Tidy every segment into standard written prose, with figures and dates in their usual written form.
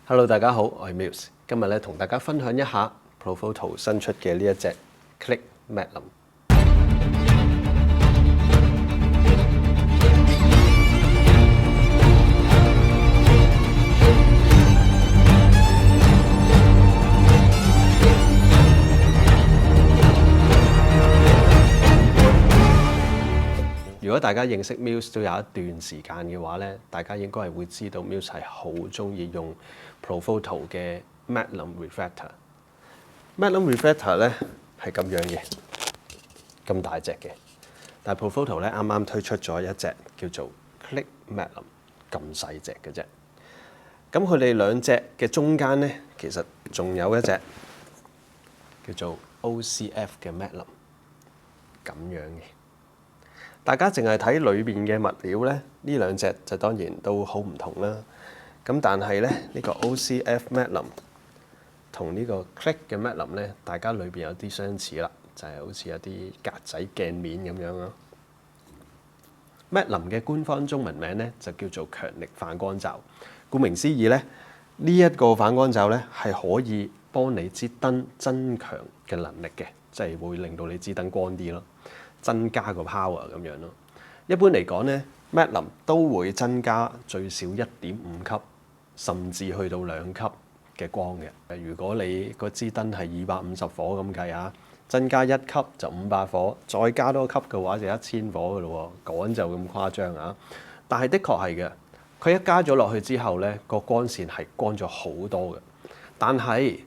Hello，大家好，我係 Muse， 今日咧同大家分享一下 Profoto 新出嘅呢一隻 Click Magnum。如果大家認識 Muse 都有一段時間嘅話咧，大家應該係會知道 Muse 係好中意用 Profoto 嘅 Magnum Refractor。Magnum Refractor 咧係咁樣嘅，咁大隻嘅。但係 Profoto 咧啱啱推出咗一隻叫做 Click Magnum， 咁細隻嘅啫。咁佢哋兩隻嘅中間咧，其實仲有一隻叫做 OCF 嘅 Magnum， 咁樣嘅。大家淨係睇裏邊嘅物料咧，呢兩隻就當然都好唔同啦。咁但係咧，呢個 OCF Magnum 同呢個 Click 嘅 Magnum 咧，大家裏邊有啲相似啦，就係好似有啲格仔鏡面咁樣咯。Magnum 嘅官方中文名咧就叫做強力反光罩。顧名思義咧，呢一個反光罩咧係可以幫你支燈增強嘅能力嘅，即係會令到你支燈光啲咯。增加個 power 咁樣咯。一般嚟講咧 ，Magnum 都會增加最少1.5級，甚至去到2級嘅光嘅。如果你個支燈係250火咁計啊，增加1級就500火，再加多級嘅話就1000火噶咯喎，講就咁誇張啊！但係的確係嘅，佢一加咗落去之後咧，個光線係光咗好多嘅。但係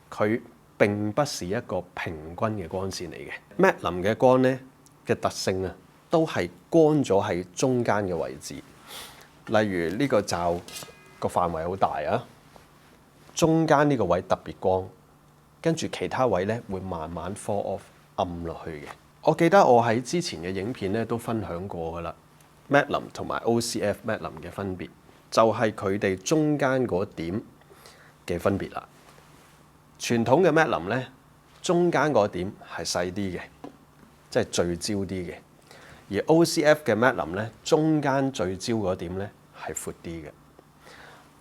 佢並不是一個平均嘅光線嚟嘅。Magnum 嘅光咧嘅特性啊，都係光咗喺中間嘅位置。例如呢個罩個範圍好大啊，中間呢個位特別光，跟住其他位咧會慢慢 fall off 暗落去嘅。我記得我喺之前嘅影片咧都分享過噶啦 ，Magnum 同埋 OCF Magnum 嘅分別，就係佢哋中間嗰點嘅分別啦。傳統嘅 Magnum 咧，中間嗰點係細啲嘅，即係聚焦啲嘅，而 OCF 嘅 Magnum 咧，中間聚焦嗰點咧係闊啲嘅。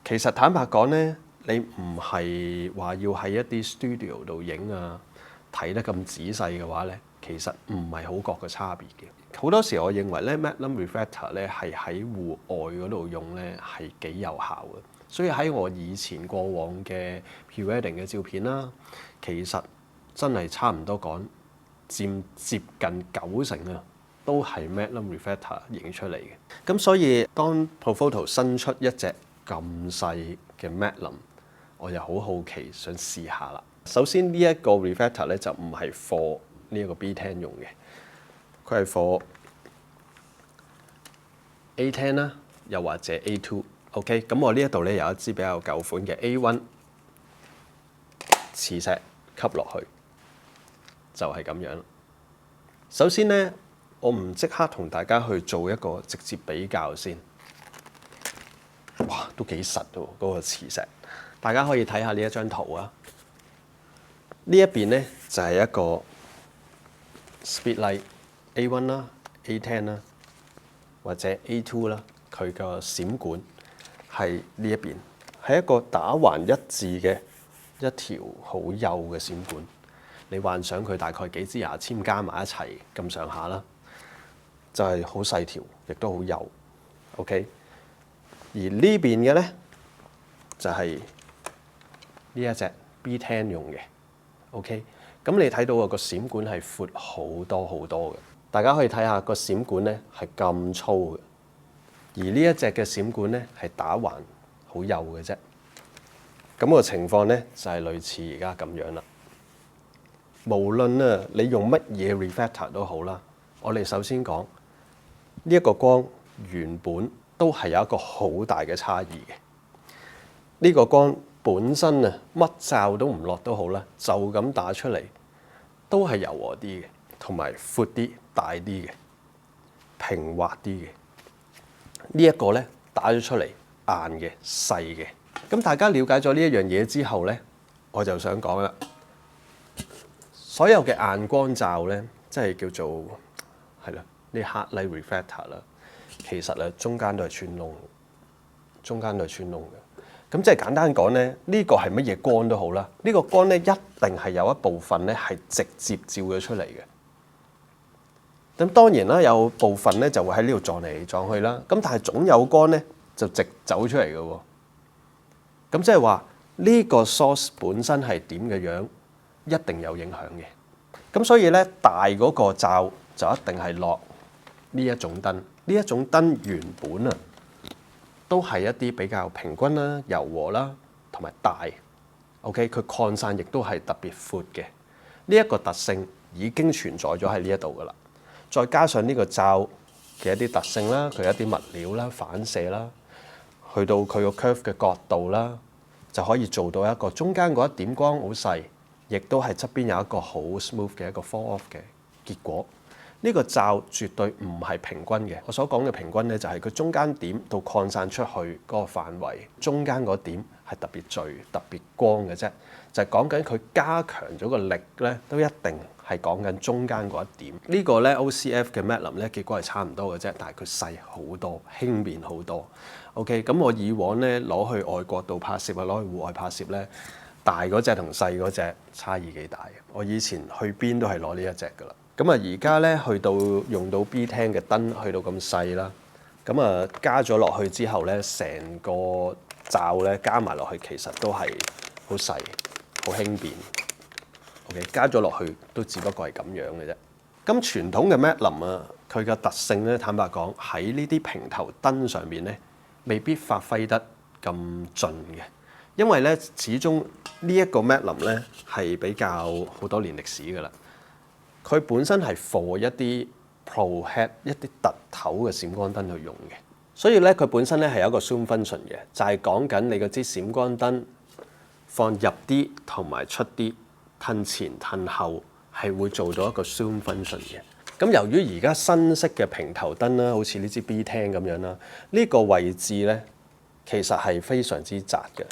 其實坦白講咧，你唔係話要喺一啲 studio 度影啊，睇得咁仔細嘅話咧，其實唔係好覺個差別嘅。好多時我認為咧 Magnum Refractor 咧係喺戶外嗰度用咧係幾有效嘅。所以喺我以前過往嘅 pre-wedding 嘅照片啦，其實真係差唔多講佔接近90%啊，都係 Magnum Refractor 影出嚟嘅。咁所以當 Profoto 新出一隻咁細嘅 Magnum， 我就好好奇想試下啦。首先呢一個 Refractor 咧就唔係 for 呢一個 B10 用嘅，佢係 for A10 啦，又或者 A2。OK， 咁我呢一度咧有一支比較舊款嘅 A1 磁石吸落去，就係咁樣。首先咧，我唔即刻同大家去做一個直接比較先。哇，都幾實喎，嗰個磁石。大家可以睇下呢一張圖啊。呢一邊咧就係一個 Speedlight A1 啦、A10 啦，或者 A2 啦，佢個閃管。係呢一邊，係一個打橫一致嘅一條好幼嘅閃管。你幻想佢大概幾支牙籤加埋一齊咁上下啦，就係好細條，亦都好幼。OK， 而呢邊嘅咧就係呢一隻 B10 用嘅。OK， 咁你睇到個閃管係闊好多好多嘅。大家可以睇下個閃管咧係咁粗嘅。而呢一隻嘅閃管咧係打橫好幼嘅啫，咁個情況咧就係類似而家咁樣啦。無論啊你用乜嘢 refractor 都好啦，我哋首先講呢一個光原本都係有一個好大嘅差異嘅。呢個光本身啊乜罩都唔落都好啦，就咁打出嚟都係柔和啲嘅，同埋闊啲、大啲嘅、平滑啲嘅。呢一個咧打咗出嚟硬嘅、細嘅。咁大家了解咗呢一樣嘢之後咧，我就想講啦，所有嘅硬光罩咧，即係叫做係啦，呢 hard light refractor 啦，其實咧中間都係穿窿嘅，咁即係簡單講咧，呢個係乜嘢光都好啦，呢個光咧一定係有一部分咧係直接照咗出嚟嘅。咁當然啦，有部分咧就會喺呢度撞嚟撞去啦。咁但係總有光咧就直走出嚟嘅喎。咁即係話呢個 source 本身係點嘅樣，一定有影響嘅。咁所以咧，大嗰個罩就一定係落呢一種燈。呢一種燈原本啊都係一啲比較平均啦、柔和啦同埋大。OK， 佢擴散亦都係特別闊嘅。呢一個特性已經存在咗喺呢一度噶啦。再加上呢個罩嘅一啲特性啦，佢一啲物料啦、反射啦，去到佢個 curve 嘅角度啦，就可以做到一個中間嗰一點光好細，亦都係側邊有一個好 smooth 嘅一個 fall off 嘅結果。呢個罩絕對唔係平均嘅。我所講嘅平均咧，就係佢中間點到擴散出去嗰個範圍，中間嗰點係特別聚、特別光嘅啫。就係講緊佢加強咗個力咧，都一定係講緊中間嗰一點。呢個咧 OCF 嘅 Magnum 咧，結果係差唔多嘅啫，但係佢細好多，輕便好多。OK， 咁我以往咧攞去外國度拍攝啊，攞去戶外拍攝咧，大嗰隻同細嗰隻差異幾大。我以前去邊都係攞呢一隻噶啦。咁啊，而家咧去到用到 B10 嘅燈去到咁細啦，咁啊加咗落去之後咧，成個罩咧加埋落去其實都係好細、好輕便。OK， 加咗落去都只不過係咁樣嘅啫。咁傳統嘅 Magnum啊，佢嘅特性咧，坦白講喺呢啲平頭燈上面咧，未必發揮得咁盡嘅，因為咧始終呢一個 Magnum 咧係比較好多年歷史㗎啦。佢本身係 for 一啲 Pro Head 一啲凸頭嘅閃光燈去用嘅，所以咧佢本身咧係有一個 zoom function 嘅，就係講緊你嗰支閃光燈放入啲同埋出啲，褪前褪後係會做到一個 zoom function 嘅。咁由於而家新式嘅平頭燈啦，好似呢支 B10 咁樣啦，呢個位置咧其實係非常之窄嘅，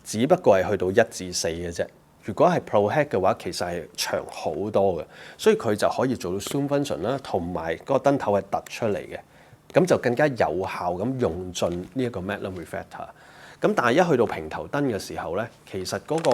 只不過係去到1至4嘅啫。如果係 Pro Head 嘅話，其實係長好多嘅，所以佢就可以做到 zoom function 啦，同埋嗰個燈頭係突出嚟嘅，咁就更加有效咁用盡呢一個 Magnum Reflector。咁但係一去到平頭燈嘅時候咧，其實嗰個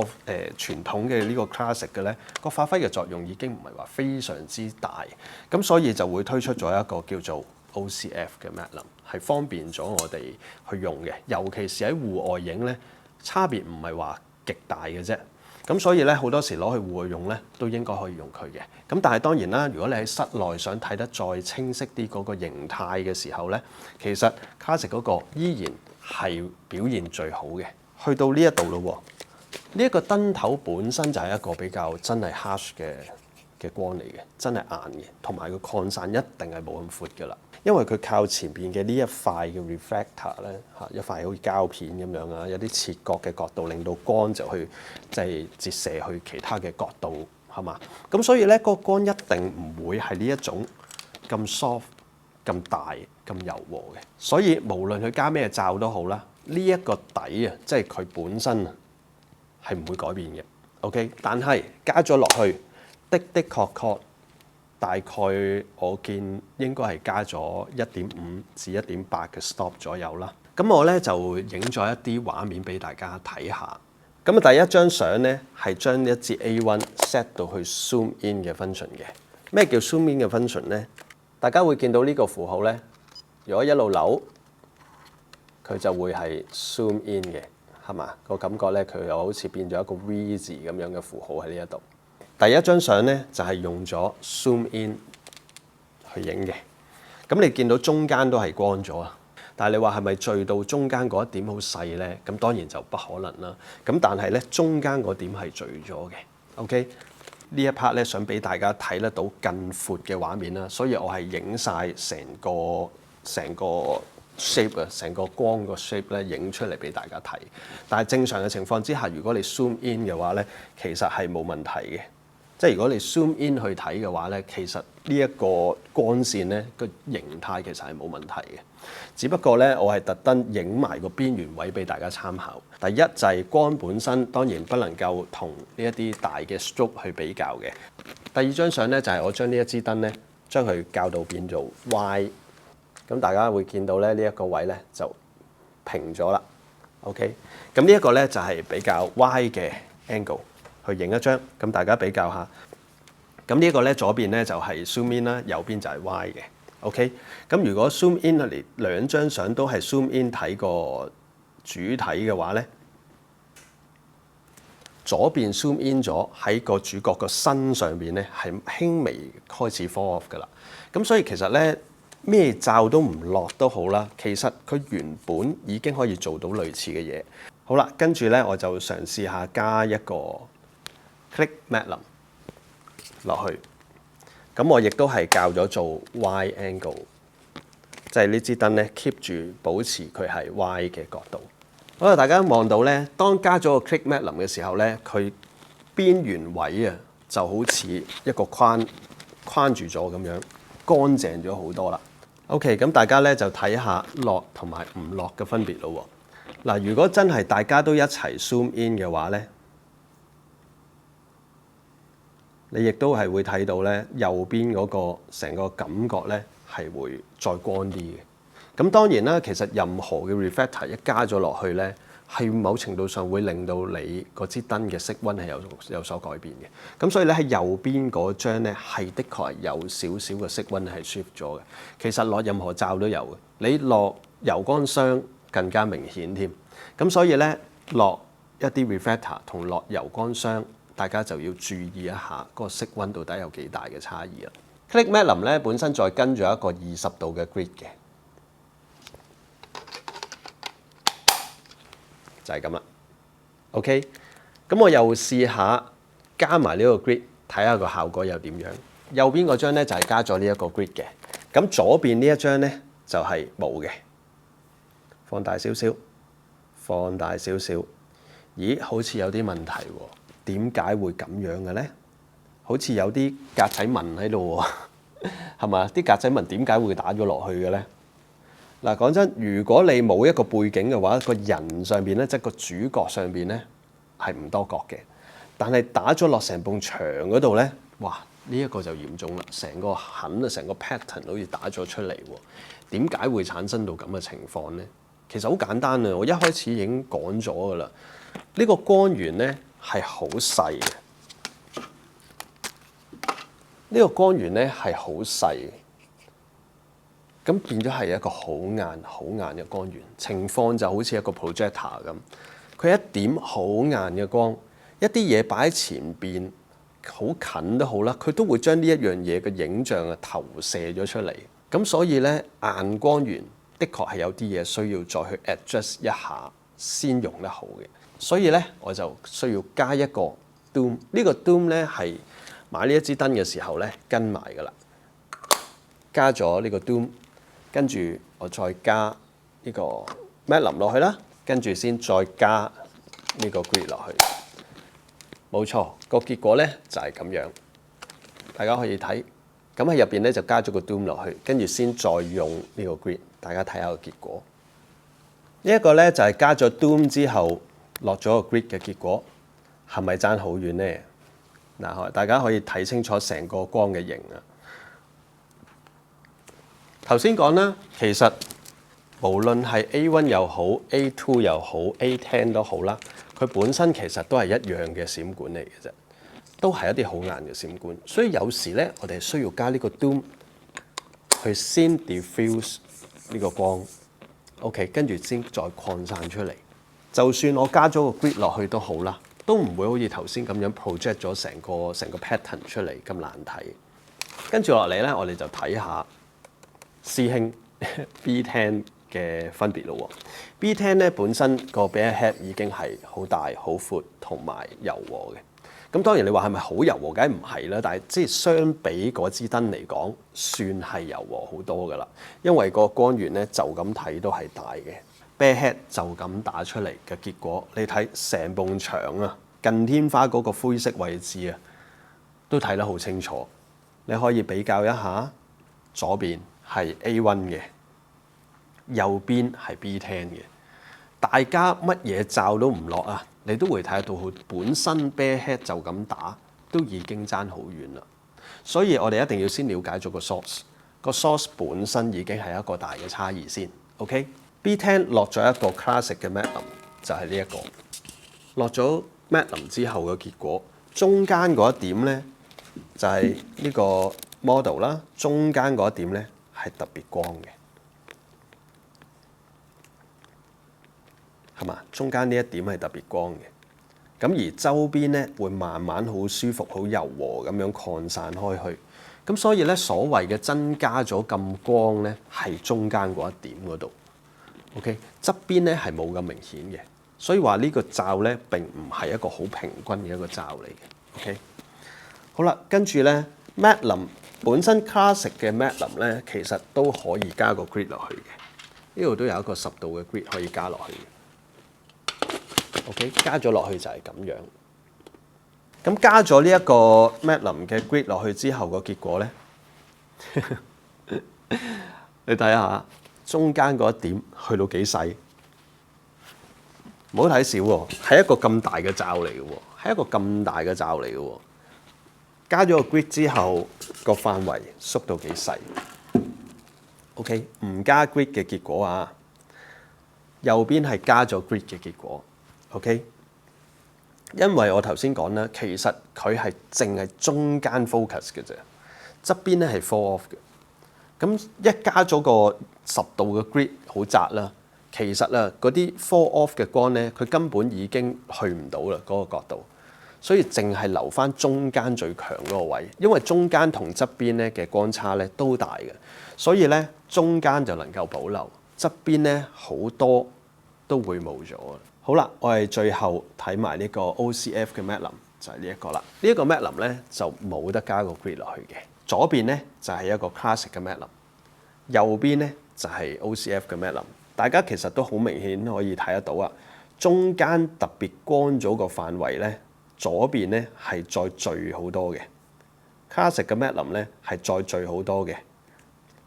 傳統嘅呢個 classic 嘅咧，個發揮嘅作用已經唔係話非常之大，咁所以就會推出咗一個叫做 OCF 嘅 Magnum，係方便咗我哋去用嘅，尤其是喺戶外影咧，差別唔係話極大嘅啫。咁所以咧，好多時攞去戶外用咧，都應該可以用佢嘅。咁但係當然啦，如果你喺室內想睇得再清晰啲嗰個形態嘅時候咧，其實 Classic 嗰個依然係表現最好嘅。去到呢一度咯喎，呢一個燈頭本身就係一個比較真係 harsh 嘅光嚟嘅，真係硬嘅，同埋個擴散一定係冇咁闊㗎啦。因為佢靠前邊嘅呢一塊嘅 reflector 咧，一塊好似膠片咁樣啊，有啲切割嘅角度，令到光就去即係折射去其他嘅角度，係嘛？咁所以咧，個光一定唔會係呢一種咁 soft、咁大、咁柔和嘅。所以無論佢加咩罩都好啦，呢一個底啊，即係佢本身啊，係唔會改變嘅。OK， 但係加咗落去，的確。大概我見應該係加咗1.5至1.8嘅 stop 左右啦。咁我咧就影咗一啲畫面俾大家睇下。咁啊，第一張相咧係將一支 A1 set 到去 zoom in 嘅 function 嘅。咩叫 zoom in 嘅 function 咧？大家會見到呢個符號咧，如果一路扭，佢就會係 zoom in 嘅，係嘛？個感覺咧，佢又好似變咗一個 V 字咁樣嘅符號喺呢一度。第一張相咧就係用咗 zoom in 去影嘅，咁你見到中間都係光咗啊，但係你話係咪聚到中間嗰一點好細咧？咁當然就不可能啦。咁但係咧，中間嗰點係聚咗嘅。OK， 呢一 part 咧想俾大家睇得到更闊嘅畫面啦，所以我係影晒成個 shape 啊，成個光個 shape 咧影出嚟俾大家睇。但係正常嘅情況之下，如果你 zoom in 嘅話咧，其實係冇問題嘅。即係如果你 zoom in 去睇嘅話咧，其實呢一個光線咧個形態其實係冇問題嘅。只不過咧，我係特登影埋個邊緣位俾大家參考。第一就係光本身當然不能夠同呢一啲大嘅 stroke 去比較嘅。第二張相咧就係我將呢一支燈咧將佢校到變做 Y，咁大家會見到咧呢一個位咧就平咗啦。OK， 咁呢一個咧就係比較 wide 嘅 angle 去影一張，咁大家比較下。咁呢一個咧左邊咧就係 zoom in 啦，右邊就係 wide 嘅。OK， 咁如果 zoom in 嚟兩張相都係 zoom in 睇個主體嘅話咧，左邊 zoom in 咗喺個主角個身上邊咧係輕微開始 fall off 噶啦。咁所以其實咧咩罩都唔落都好啦，其實佢原本已經可以做到類似嘅嘢。好啦，跟住咧我就嘗試下加一個 click magnum 落去。咁我亦都係校咗做 wide angle， 即係呢支燈咧 keep 住保持佢係 wide 嘅角度。好啦，大家望到咧，當加咗個 click magnum 嘅時候咧，佢邊緣位啊就好似一個框住咗咁樣，乾淨咗好多啦。OK， 咁大家咧就睇下落同埋唔落嘅分別咯。嗱，如果真係大家都一齊 zoom in 嘅話咧，你亦都係會睇到咧右邊嗰個成個感覺咧係會再光啲嘅。咁當然啦，其實任何嘅 reflector 一加咗落去咧，係某程度上會令到你嗰支燈嘅色溫係有所改變嘅。咁所以咧喺右邊嗰張咧係的確係有少少嘅色溫係 shift 咗嘅。其實落任何罩都有嘅，你落油光霜更加明顯添。咁所以咧落一啲 reflector 同落油光霜，大家就要注意一下嗰個色溫到底有幾大嘅差異啦。Click magnum 咧本身再跟咗一個20度嘅 grid 嘅。就係咁啦 ，OK， 咁我又試下加埋呢個 grid， 睇下個效果又點樣。右邊嗰張咧就係加咗呢一個 grid 嘅，咁左邊呢一張咧就係冇嘅。放大少少，放大少少，咦，好似有啲問題喎？點解會咁樣嘅咧？好似有啲格仔紋喺度喎，係嘛？啲格仔紋點解會打咗落去嘅咧？嗱，講真，如果你冇一個背景嘅話，個人上邊咧，即係個主角上邊咧，係唔多角嘅。但係打咗落成埲牆嗰度咧，哇！呢一個就嚴重啦，成個痕啊，成個 pattern 好似打咗出嚟喎。點解會產生到咁嘅情況咧？其實好簡單啊，我一開始已經講咗㗎啦。呢個光源咧係好細嘅，呢個光源咧係好細嘅。咁變咗係一個好硬嘅光源，情況就好似一個 projector 咁，佢一點好硬嘅光，一啲嘢擺喺前邊好近都好啦，佢都會將呢一樣嘢嘅影像啊投射咗出嚟。咁所以咧硬光源的確係有啲嘢需要再去 adjust 一下先用得好嘅。所以咧我就需要加一個 doom， 呢個 doom 咧係買呢一支燈嘅時候咧跟埋㗎啦，加咗呢個 doom。跟住我再加呢個 magnum 落去啦，跟住先再加呢個 grid 落去。冇錯，個結果咧就係咁樣。大家可以睇，咁喺入邊咧就加咗個 doom 落去，跟住先再用呢個 grid。大家睇下個結果。呢一個咧就係加咗 doom 之後落咗個 grid 嘅結果，係咪爭好遠咧？嗱，大家可以睇清楚成個光嘅型啊！頭先講啦，其實無論係 A1 又好、A2 又好、A10 都好啦，佢本身其實都係一樣嘅閃管嚟嘅啫，都係一啲好硬嘅閃管。所以有時咧，我哋需要加呢個 doom 去先 diffuse 呢個光 ，OK， 跟住先再擴散出嚟。就算我加咗個 grid 落去都好啦，都唔會好似頭先咁樣 project 咗成個 pattern 出嚟咁難睇。跟住落嚟咧，我哋就睇下師兄 B10 嘅分別咯喎。B10 咧本身個 bear head 已經係好大、好闊同埋柔和嘅。咁當然你話係咪好柔和？梗係唔係啦。但係即係相比嗰支燈嚟講，算係柔和好多噶啦。因為個光源咧就咁睇都係大嘅。bear head 就咁打出嚟嘅結果，你睇成埲牆啊，近天花嗰個灰色位置啊，都睇得好清楚。你可以比較一下，左邊係 A1 嘅，右邊係 B10 嘅。大家乜嘢罩都唔落啊，你都會睇得到佢本身 bear head 就咁打，都已經爭好遠啦。所以我哋一定要先了解咗個 source， 個 source 本身已經係一個大嘅差異先。OK，B10 落咗一個 classic 嘅 magnum，就係呢一個落咗 matte 林之後嘅結果，中間嗰一點咧就係呢個 model 啦，中間嗰一點咧係特別光嘅，係嘛？中間呢一點係特別光嘅。咁而周邊咧會慢慢好舒服、好柔和咁樣擴散開去。咁所以咧，所謂嘅增加咗咁光咧，係中間嗰一點嗰度。OK， 側邊咧係冇咁明顯嘅。所以話呢個罩咧並唔係一個好平均嘅一個罩嚟嘅。OK， 好啦，跟住咧 matte 林本身 classic 嘅 matte 林咧，其實都可以加個 grid 落去嘅。呢度都有一個10度嘅 grid 可以加落去嘅。OK， 加咗落去就係咁樣。咁加咗呢一個 matte 林嘅 grid 落去之後，個結果咧，你睇下中間嗰一點去到幾細，唔好睇少喎，係一個咁大嘅罩嚟嘅喎，係一個咁大嘅罩嚟嘅喎。加咗個 grid 之後，個範圍縮到幾細。OK， 唔加 grid 嘅結果啊，右邊係加咗 grid 嘅結果。OK， 因為我頭先講啦，其實佢係淨係中間 focus 嘅啫，側邊咧係 fall off 嘅。咁一加咗個10度嘅 grid 好窄啦，其實啊嗰啲 fall off 嘅光咧，佢根本已經去唔到啦嗰個角度，所以淨係留翻中間最強嗰個位，因為中間同側邊咧嘅光差咧都大嘅，所以咧中間就能夠保留，側邊咧好多都會冇咗。好啦，我哋最後睇埋呢個 OCF 嘅 matte 林，就係呢一個啦。呢一個 matte 林咧就冇得加個 grid 落去嘅。左邊咧就係一個 classic 嘅 matte 林，右邊咧就係 OCF 嘅 matte 林。大家其實都好明顯可以睇得到啊，中間特別光咗個範圍咧，左邊咧係再聚好多嘅。classic 嘅 matte 林咧係再聚好多嘅。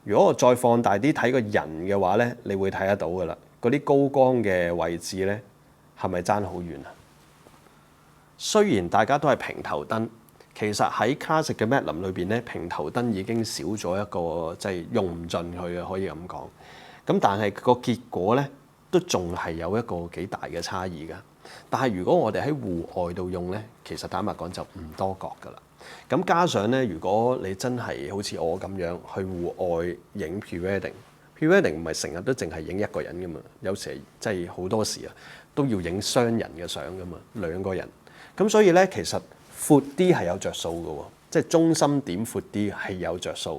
如果我再放大啲睇個人嘅話咧，你會睇得到噶啦。嗰啲高光嘅位置咧，係咪爭好遠啊？雖然大家都係平頭燈，其實喺 classic 嘅 matte 林裏邊咧，平頭燈已經少咗一個，即係用唔盡佢嘅，可以咁講。咁但係個結果咧，都仲係有一個幾大嘅差異㗎。但係如果我哋喺戶外度用咧，其實坦白講就唔多覺㗎啦。咁加上咧，如果你真係好似我咁樣去戶外影 pre-wedding 唔係成日都淨係影一個人㗎嘛，有時即係好多時啊都要影雙人嘅相㗎嘛，2個人。咁所以咧，其實闊啲係有着數嘅喎，即係中心點闊啲係有着數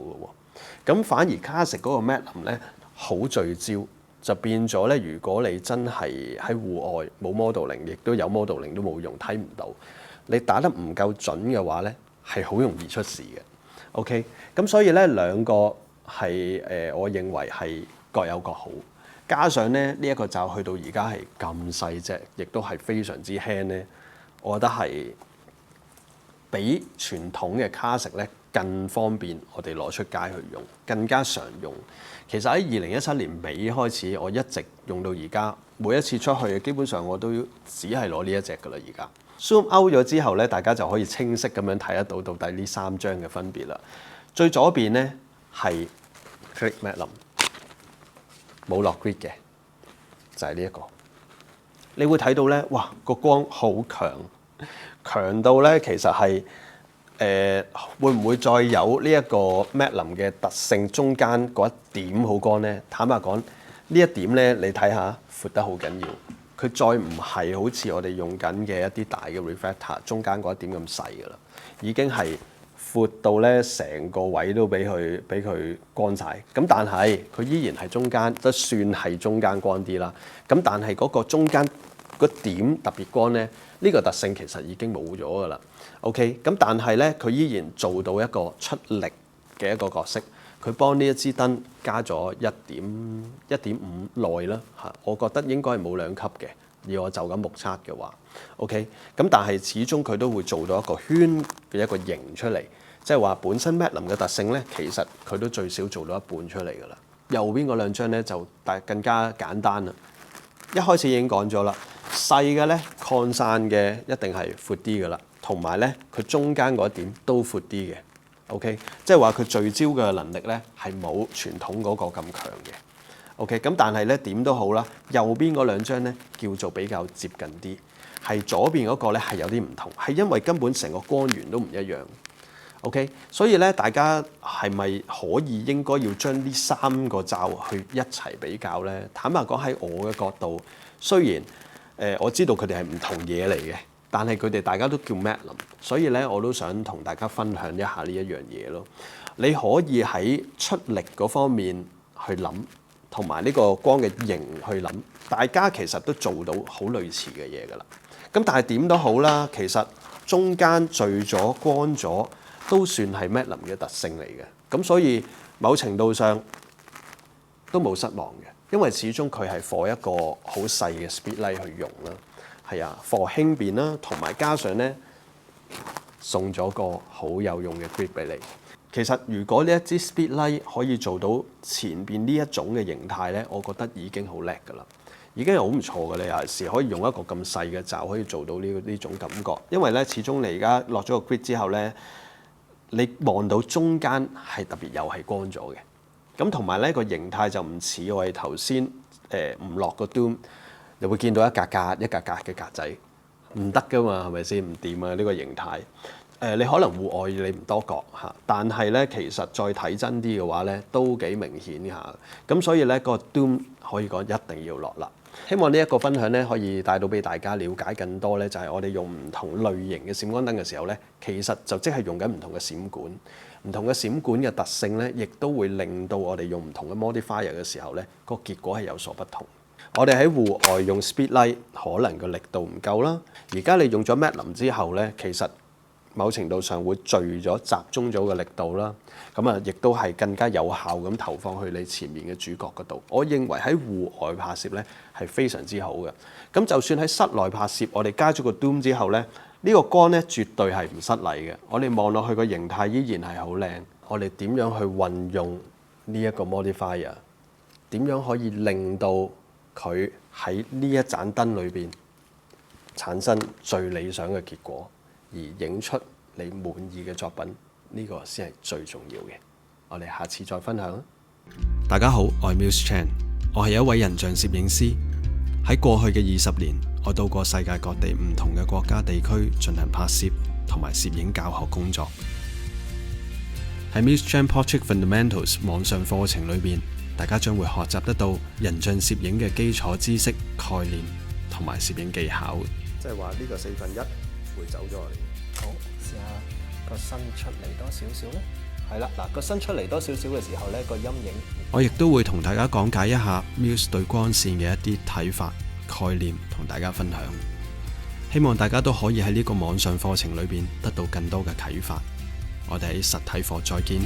嘅喎。咁反而 classic 嗰個 matte 林咧好聚焦，就變咗咧。如果你真係喺戶外冇 modeling， 亦都有 modeling 都冇用，睇唔到。你打得唔夠準嘅話咧，係好容易出事嘅。OK， 咁所以咧兩個係我認為係各有各好。加上咧呢一個罩去到而家係咁細隻，亦都係非常之輕咧，我覺得係比傳統嘅 classic 咧更方便我哋攞出街去用，更加常用。其實喺2017年尾開始，我一直用到而家，每一次出去基本上我都只係攞呢一隻㗎啦。而家 zoom out 咗之後咧，大家就可以清晰咁樣睇得到到底呢3張嘅分別啦。最左邊咧係 acrylic matte 林，冇落 grid 嘅，就係呢一個。你會睇到咧，哇個光好強，強到咧其實係會唔會再有呢一個 matte 林嘅特性？中間嗰一點好光咧，坦白講呢一點咧，你睇下闊得好緊要。佢再唔係好似我哋用緊嘅一啲大嘅 reflector， 中間嗰一點咁細㗎啦，已經係闊到咧成個位都俾佢光晒。咁但係佢依然係中間，都算係中間光啲啦。咁但係嗰個中間嗰點特別光咧，呢個特性其實已經冇咗㗎啦。OK， 咁但係咧，佢依然做到一個出力嘅一個角色。佢幫呢一支燈加咗1.5內啦嚇，我覺得應該係冇2級嘅。以我就咁目測嘅話 ，OK， 咁但係始終佢都會做到一個圈嘅一個形出嚟，即係話本身 matte 林嘅特性咧，其實佢都最少做到一半出嚟㗎啦。右邊嗰2張咧就更加簡單啦。一開始已經講咗啦，細嘅咧擴散嘅一定係闊啲㗎啦，同埋咧佢中間嗰一點都闊啲嘅。OK， 即係話佢聚焦嘅能力咧係冇傳統嗰個咁強嘅。OK， 咁但係咧點都好啦，右邊嗰兩張咧叫做比較接近啲，係左邊嗰個咧係有啲唔同，係因為根本成個光源都唔一樣。OK， 所以咧大家係咪可以應該要將呢3個罩去一齊比較咧？坦白講喺我嘅角度，雖然我知道佢哋係唔同嘢嚟嘅，但係佢哋大家都叫 Magnum， 所以咧我都想同大家分享一下呢一樣嘢咯。你可以喺出力嗰方面去諗，同埋呢個光嘅型去諗，大家其實都做到好類似嘅嘢㗎啦。咁但係點都好啦，其實中間聚咗光咗都算係 Magnum 嘅特性嚟嘅。咁所以某程度上都冇失望嘅，因為始終佢係 for 一個好細嘅 speedlight 去用啦。係啊 ，for 輕便啦，同埋加上咧送咗個好有用嘅 grip 俾你。其實如果呢一支 speedlight 可以做到前邊呢一種嘅形態咧，我覺得已經好叻㗎啦，已經係好唔錯嘅。你有時可以用一個咁細嘅罩可以做到呢種感覺，因為咧始終你而家落咗個 grip 之後咧，你望到中間係特別又係光咗嘅。咁同埋咧個形態就唔似我哋頭先唔落個 Doom， 你會見到一格格嘅格仔，唔得㗎嘛，係咪先？唔掂啊呢個形態。你可能戶外你唔多覺嚇，但係咧其實再睇真啲嘅話咧，都幾明顯下。咁所以咧個 Doom 可以講一定要落啦。希望呢一個分享咧可以帶到俾大家了解更多咧，就係我哋用唔同類型嘅閃光燈嘅時候咧，其實就即係用緊唔同嘅閃管，唔同嘅閃管嘅特性咧，亦都會令到我哋用唔同嘅 modifier 嘅時候咧，個結果係有所不同。我哋喺戶外用 speedlight 可能個力度唔夠啦，而家你用咗 Magnum 之後咧，其實某程度上會聚咗、集中咗嘅力度啦，咁啊，亦都係更加有效咁投放去你前面嘅主角嗰度。我認為喺戶外拍攝咧係非常之好嘅。咁就算喺室內拍攝，我哋加咗個 Doom 之後咧，呢個光咧絕對係唔失禮嘅。我哋望落去個形態依然係好靚。我哋點樣去運用呢一個 modifier？ 點樣可以令到佢喺呢一盞燈裏邊產生最理想嘅結果？而影出你滿意嘅作品，呢個先係最重要嘅。我哋下次再分享啦。大家好，我係 Muse Chan， 我係一位人像攝影師。喺過去嘅20年，我到過世界各地唔同嘅國家地區進行拍攝同埋攝影教學工作。喺 Muse Chan Portrait Fundamentals 網上課程裏邊，大家將會學習得到人像攝影嘅基礎知識、概念同埋攝影技巧。即係話呢個1/4會走咗我哋。好，試下個身出嚟多少少咧。係啦，嗱個身出嚟多少少嘅時候咧，個陰影。我亦都會同大家講解一下 Muse 對光線嘅一啲睇法、概念，同大家分享。希望大家都可以喺呢個網上課程裏邊得到更多嘅啟發。我哋喺實體課再見。